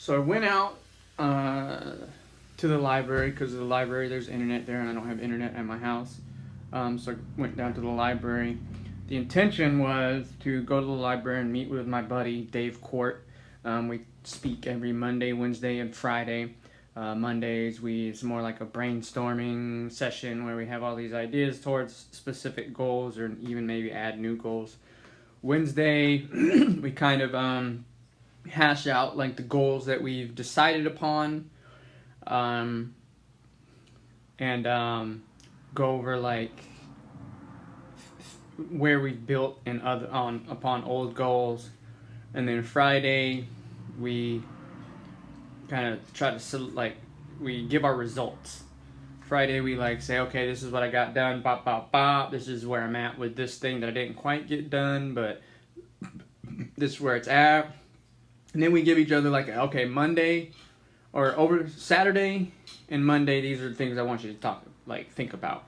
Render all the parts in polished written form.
So I went out to the library because of the library. There's internet there, and I don't have internet at my house. So I went down to the library. The intention was to go to the library and meet with my buddy Dave Court. We speak every Monday, Wednesday, and Friday. Mondays it's more like a brainstorming session where we have all these ideas towards specific goals or even maybe add new goals. Wednesday we kind of hash out like the goals that we've decided upon, and go over like where we've built and upon old goals. And then Friday we kind of try to we give our results. Friday we like say, okay, this is what I got done, bop bop bop, this is where I'm at with this thing that I didn't quite get done, but this is where it's at. And then we give each other like, okay, Monday or over Saturday and Monday, these are the things I want you to think about.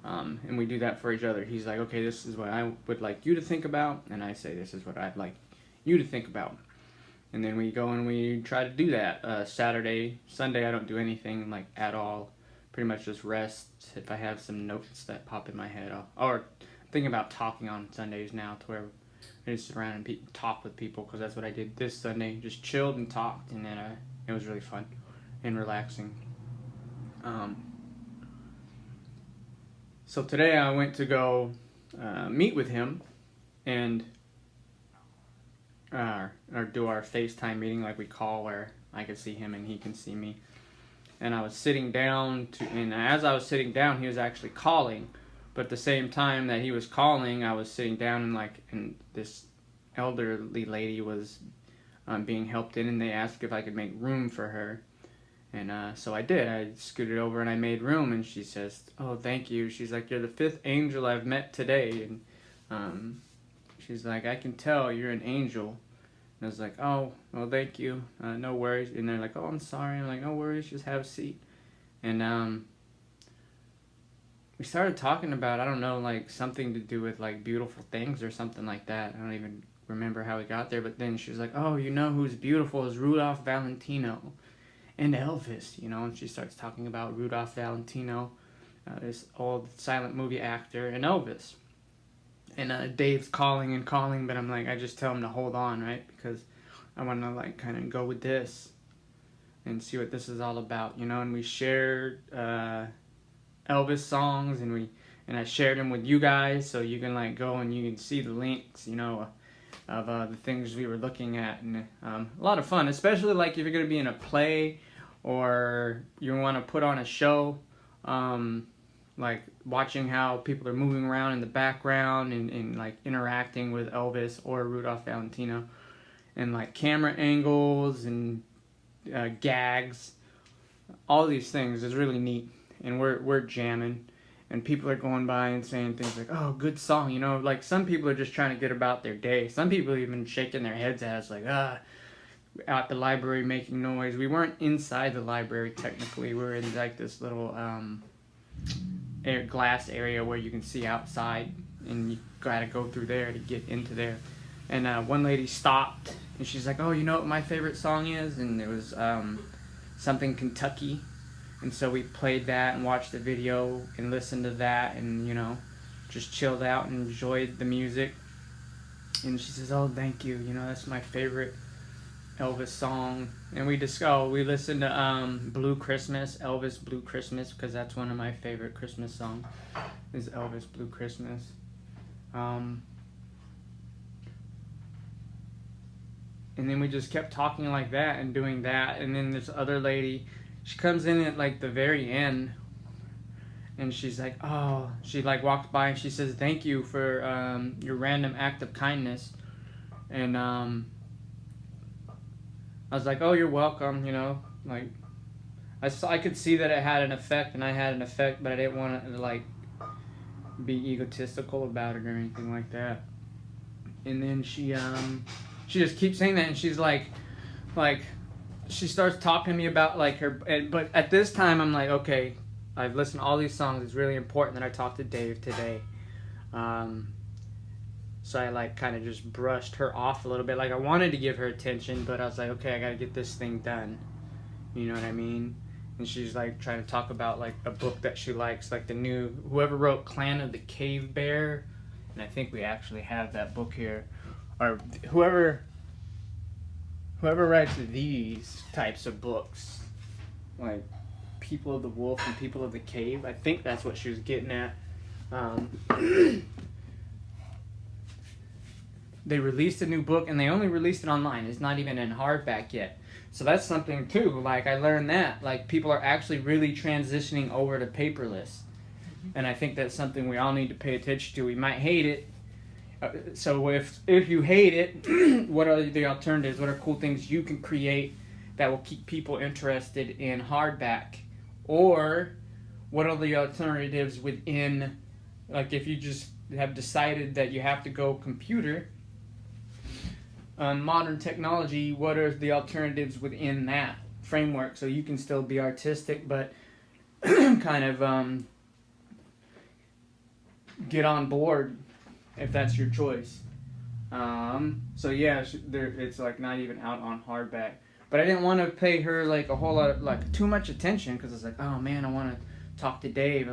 And we do that for each other. He's like, okay, this is what I would like you to think about, and I say, this is what I'd like you to think about. And then we go and we try to do that. Saturday, Sunday, I don't do anything like at all. Pretty much just rest. If I have some notes that pop in my head, or thinking about talking on Sundays now, to where I just sit around and talk with people, because that's what I did this Sunday. Just chilled and talked, and then it was really fun and relaxing. So today I went to go meet with him and or do our FaceTime meeting like we call, where I could see him and he can see me. And I was sitting down and as I was sitting down, he was actually calling. But at the same time that he was calling, I was sitting down and this elderly lady was being helped in, and they asked if I could make room for her. And so I did. I scooted over and I made room, and she says, "Oh, thank you." She's like, "You're the fifth angel I've met today." And she's like, "I can tell you're an angel." And I was like, "Oh, well, thank you. No worries." And they're like, "Oh, I'm sorry." I'm like, "No worries. Just have a seat." And we started talking about, I don't know, like something to do with like beautiful things or something like that. I don't even remember how we got there. But then she was like, "Oh, you know who's beautiful is Rudolph Valentino and Elvis," and she starts talking about Rudolph Valentino, this old silent movie actor, and Elvis. And Dave's calling and calling, but I'm like, I just tell him to hold on, right? Because I want to like kind of go with this and see what this is all about, And we shared Elvis songs, and I shared them with you guys, so you can like go and you can see the links, of the things we were looking at, and a lot of fun, especially like if you're gonna be in a play or you want to put on a show, like watching how people are moving around in the background and like interacting with Elvis or Rudolph Valentino, and like camera angles and gags, all these things is really neat. And we're jamming, and people are going by and saying things like, "Oh, good song," like some people are just trying to get about their day. Some people are even shaking their heads at us like, at the library making noise. We weren't inside the library technically. We were in like this little glass area where you can see outside, and you gotta go through there to get into there. And one lady stopped, and she's like, "Oh, you know what my favorite song is?" And it was something Kentucky. And so we played that and watched the video and listened to that, and just chilled out and enjoyed the music. And she says, "Oh, thank you. That's my favorite Elvis song." And we listened to Blue Christmas, Elvis Blue Christmas, because that's one of my favorite Christmas songs, is Elvis Blue Christmas. And then we just kept talking like that and doing that. And then this other lady, she comes in at like the very end, and she's like, she like walked by and she says, "Thank you for your random act of kindness." And I was like, "Oh, you're welcome," like I could see that it had an effect, and I had an effect, but I didn't want to like be egotistical about it or anything like that. And then she just keeps saying that, and she's like she starts talking to me about like but at this time I'm like, okay, I've listened to all these songs. It's really important that I talk to Dave today. So I like kind of just brushed her off a little bit. Like I wanted to give her attention, but I was like, okay, I gotta get this thing done. You know what I mean? And she's like trying to talk about like a book that she likes, like the new whoever wrote Clan of the Cave Bear, and I think we actually have that book here, or whoever writes these types of books, like People of the Wolf and People of the Cave. I think that's what she was getting at. They released a new book, and they only released it online. It's not even in hardback yet. So that's something too. Like I learned that like people are actually really transitioning over to paperless, and I think that's something we all need to pay attention to. We might hate it. So if you hate it, what are the alternatives? What are cool things you can create that will keep people interested in hardback? Or what are the alternatives within, like if you just have decided that you have to go computer, modern technology, what are the alternatives within that framework so you can still be artistic but kind of get on board if that's your choice. So yeah, it's like not even out on hardback. But I didn't want to pay her like a whole lot of, like too much attention because it's like, oh man, I want to talk to Dave.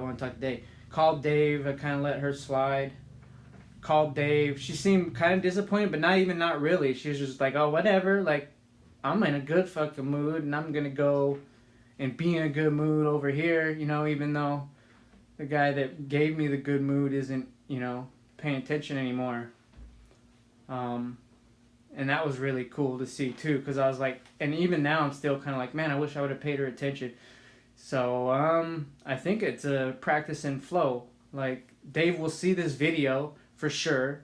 Called Dave. I kind of let her slide. Called Dave. She seemed kind of disappointed, but not really. She was just like, oh, whatever. Like, I'm in a good fucking mood, and I'm gonna go and be in a good mood over here. You know, even though the guy that gave me the good mood isn't, paying attention anymore. And that was really cool to see too, because I was like, and even now I'm still kind of like, man, I wish I would have paid her attention. So I think it's a practice and flow. Like Dave will see this video for sure.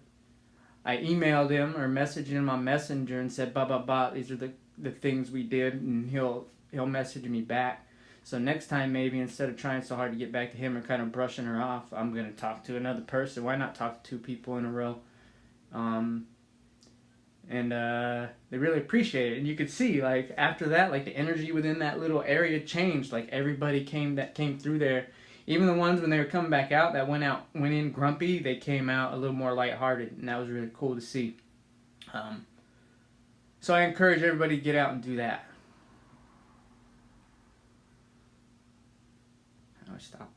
I emailed him or messaged him on Messenger and said, blah, these are the things we did, and he'll message me back. So next time, maybe instead of trying so hard to get back to him or kind of brushing her off, I'm going to talk to another person. Why not talk to two people in a row? And they really appreciate it. And you could see, like, after that, like, the energy within that little area changed. Like, everybody came through there. Even the ones when they were coming back out that went in grumpy, they came out a little more lighthearted. And that was really cool to see. So I encourage everybody to get out and do that. How do I stop